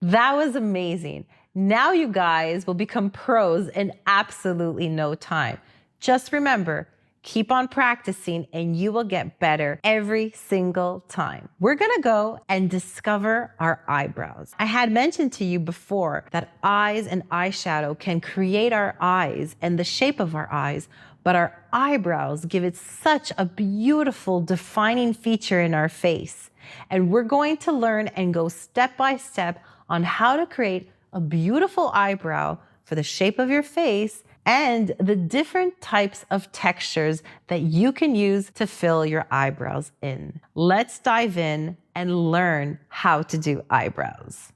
That was amazing. Now you guys will become pros in absolutely no time. Just remember, keep on practicing and you will get better every single time. We're gonna go and discover our eyebrows. I had mentioned to you before that eyes and eyeshadow can create our eyes and the shape of our eyes, but our eyebrows give it such a beautiful defining feature in our face. And we're going to learn and go step by step on how to create a beautiful eyebrow for the shape of your face and the different types of textures that you can use to fill your eyebrows in. Let's dive in and learn how to do eyebrows.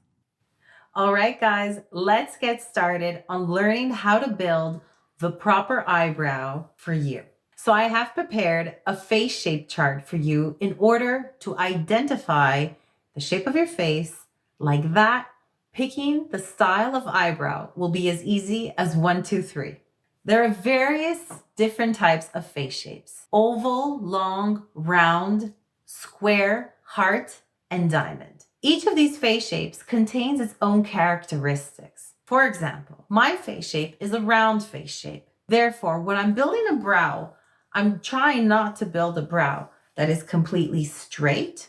All right, guys, let's get started on learning how to build the proper eyebrow for you. So I have prepared a face shape chart for you in order to identify the shape of your face. Like that, picking the style of eyebrow will be as easy as 1, 2, 3. There are various different types of face shapes: oval, long, round, square, heart, and diamond. Each of these face shapes contains its own characteristics. For example, my face shape is a round face shape. Therefore, when I'm building a brow, I'm trying not to build a brow that is completely straight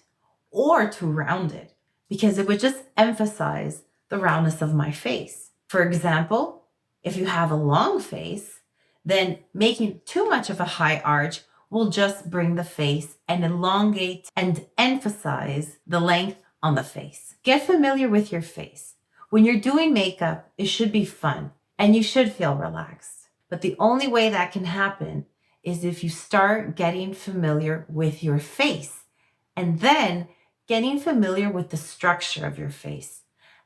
or too rounded, because it would just emphasize the roundness of my face. For example, if you have a long face, then making too much of a high arch will just bring the face and elongate and emphasize the length on the face. Get familiar with your face. When you're doing makeup, it should be fun and you should feel relaxed. But the only way that can happen is if you start getting familiar with your face and then getting familiar with the structure of your face.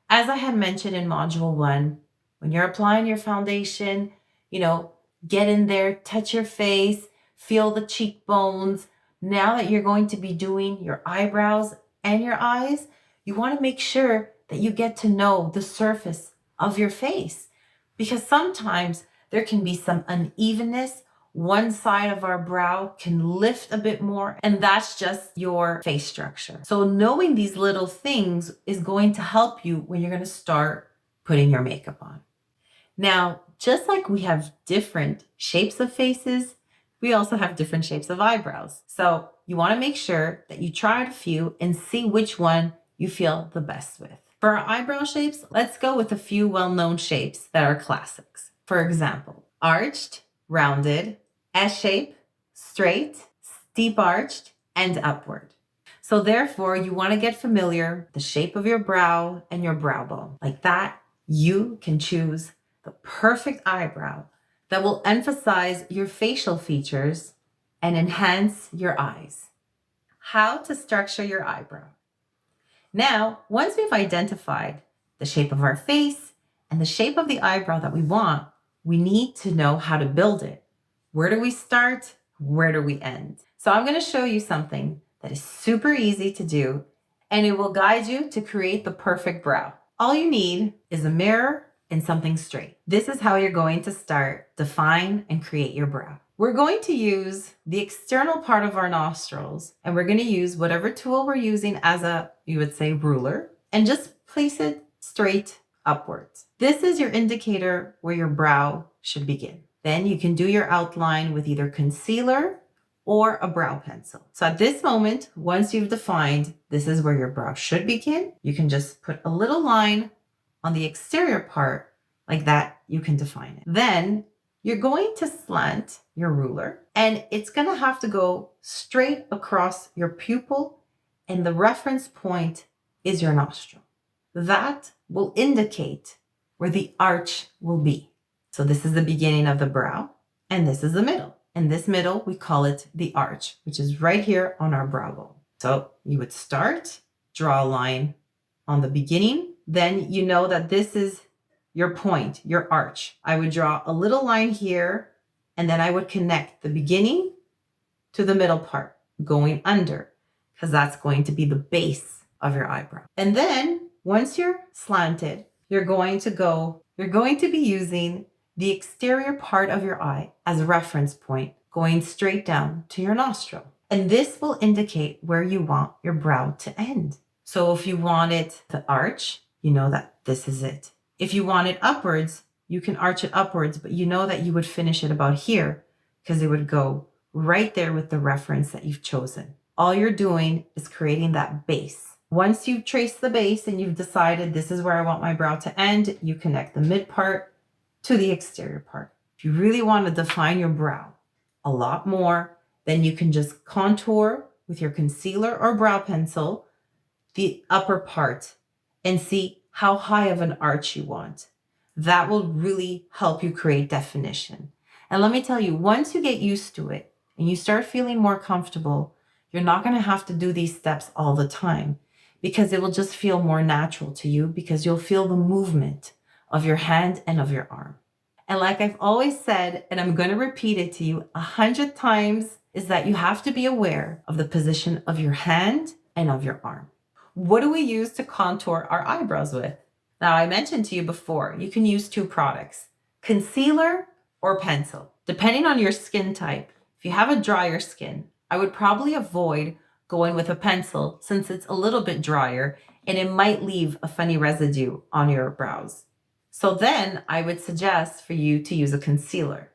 As I had mentioned in module 1, when you're applying your foundation, get in there, touch your face, feel the cheekbones. Now that you're going to be doing your eyebrows and your eyes, you want to make sure that you get to know the surface of your face, because sometimes there can be some unevenness. One side of our brow can lift a bit more, and that's just your face structure. So knowing these little things is going to help you when you're going to start putting your makeup on. Now, just like we have different shapes of faces, we also have different shapes of eyebrows. So you want to make sure that you try out a few and see which one you feel the best with. For our eyebrow shapes, let's go with a few well-known shapes that are classics. For example, arched, rounded, S-shape, straight, steep arched, and upward. So therefore, you want to get familiar with the shape of your brow and your brow bone. Like that, you can choose the perfect eyebrow that will emphasize your facial features and enhance your eyes. How to structure your eyebrow. Now, once we've identified the shape of our face and the shape of the eyebrow that we want, we need to know how to build it. Where do we start? Where do we end? So I'm going to show you something that is super easy to do, and it will guide you to create the perfect brow. All you need is a mirror and something straight. This is how you're going to start, define, and create your brow. We're going to use the external part of our nostrils, and we're going to use whatever tool we're using as a, you would say, ruler, and just place it straight upwards. This is your indicator where your brow should begin. Then you can do your outline with either concealer or a brow pencil. So at this moment, once you've defined this is where your brow should begin, you can just put a little line on the exterior part. Like that, you can define it. Then you're going to slant your ruler, and it's going to have to go straight across your pupil, and the reference point is your nostril. That will indicate where the arch will be. So this is the beginning of the brow, and this is the middle. And this middle, we call it the arch, which is right here on our brow bone. So you would start, draw a line on the beginning. Then you know that this is your point, your arch. I would draw a little line here, and then I would connect the beginning to the middle part, going under, because that's going to be the base of your eyebrow. And then once you're slanted, you're going to be using the exterior part of your eye as a reference point, going straight down to your nostril. And this will indicate where you want your brow to end. So if you want it to arch, you know that this is it. If you want it upwards, you can arch it upwards, but you know that you would finish it about here because it would go right there with the reference that you've chosen. All you're doing is creating that base. Once you've traced the base and you've decided this is where I want my brow to end, you connect the mid part to the exterior part. If you really want to define your brow a lot more, then you can just contour with your concealer or brow pencil the upper part and see how high of an arch you want. That will really help you create definition. And let me tell you, once you get used to it and you start feeling more comfortable, you're not going to have to do these steps all the time because it will just feel more natural to you because you'll feel the movement of your hand and of your arm. And like I've always said, and I'm going to repeat it to you 100 times, is that you have to be aware of the position of your hand and of your arm. What do we use to contour our eyebrows with? Now, I mentioned to you before, you can use 2 products, concealer or pencil. Depending on your skin type, if you have a drier skin, I would probably avoid going with a pencil since it's a little bit drier and it might leave a funny residue on your brows. So then I would suggest for you to use a concealer.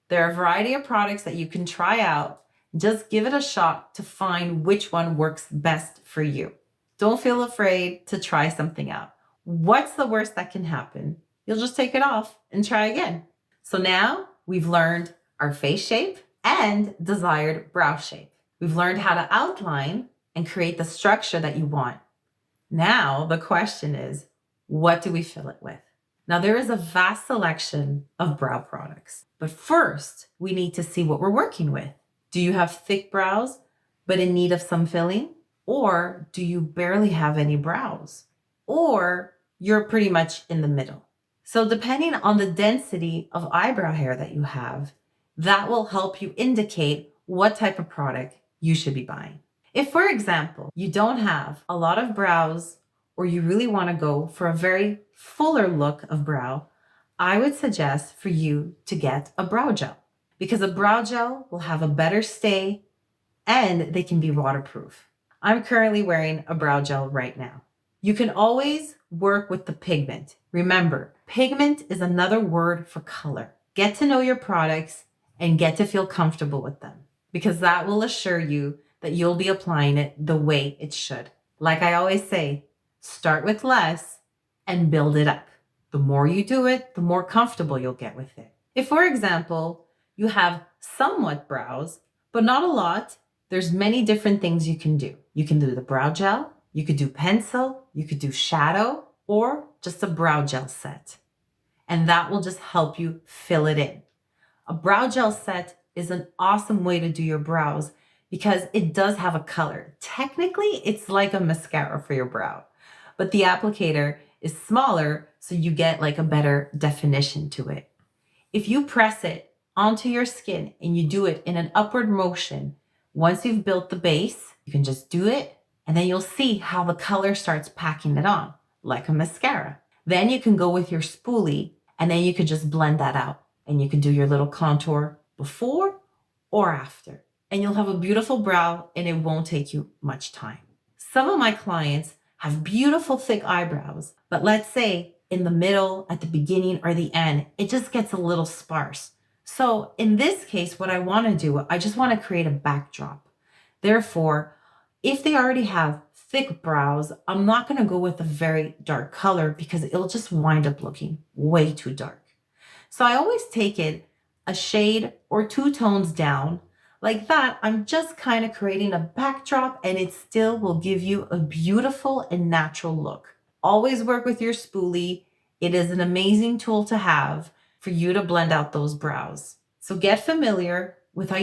There are a variety of products that you can try out. Just give it a shot to find which one works best for you. Don't feel afraid to try something out. What's the worst that can happen? You'll just take it off and try again. So now we've learned our face shape and desired brow shape. We've learned how to outline and create the structure that you want. Now the question is, what do we fill it with? Now there is a vast selection of brow products, but first we need to see what we're working with. Do you have thick brows, but in need of some filling? Or do you barely have any brows? Or you're pretty much in the middle. So depending on the density of eyebrow hair that you have, that will help you indicate what type of product you should be buying. If, for example, you don't have a lot of brows or you really want to go for a very fuller look of brow, I would suggest for you to get a brow gel because a brow gel will have a better stay and they can be waterproof. I'm currently wearing a brow gel right now. You can always work with the pigment. Remember, pigment is another word for color. Get to know your products and get to feel comfortable with them because that will assure you that you'll be applying it the way it should. Like I always say, start with less and build it up. The more you do it, the more comfortable you'll get with it. If, for example, you have somewhat brows, but not a lot, there's many different things you can do. You can do the brow gel, you could do pencil, you could do shadow, or just a brow gel set. And that will just help you fill it in. A brow gel set is an awesome way to do your brows because it does have a color. Technically, it's like a mascara for your brow, but the applicator is smaller, so you get like a better definition to it. If you press it onto your skin and you do it in an upward motion, once you've built the base, you can just do it and then you'll see how the color starts packing it on, like a mascara. Then you can go with your spoolie and then you could just blend that out and you can do your little contour before or after. And you'll have a beautiful brow and it won't take you much time. Some of my clients have beautiful thick eyebrows, but let's say in the middle, at the beginning or the end, it just gets a little sparse. So in this case, what I want to do, I just want to create a backdrop. Therefore, if they already have thick brows, I'm not going to go with a very dark color because it'll just wind up looking way too dark. So I always take it a shade or 2 tones down. Like that, I'm just kind of creating a backdrop and it still will give you a beautiful and natural look. Always work with your spoolie. It is an amazing tool to have for you to blend out those brows. So get familiar with how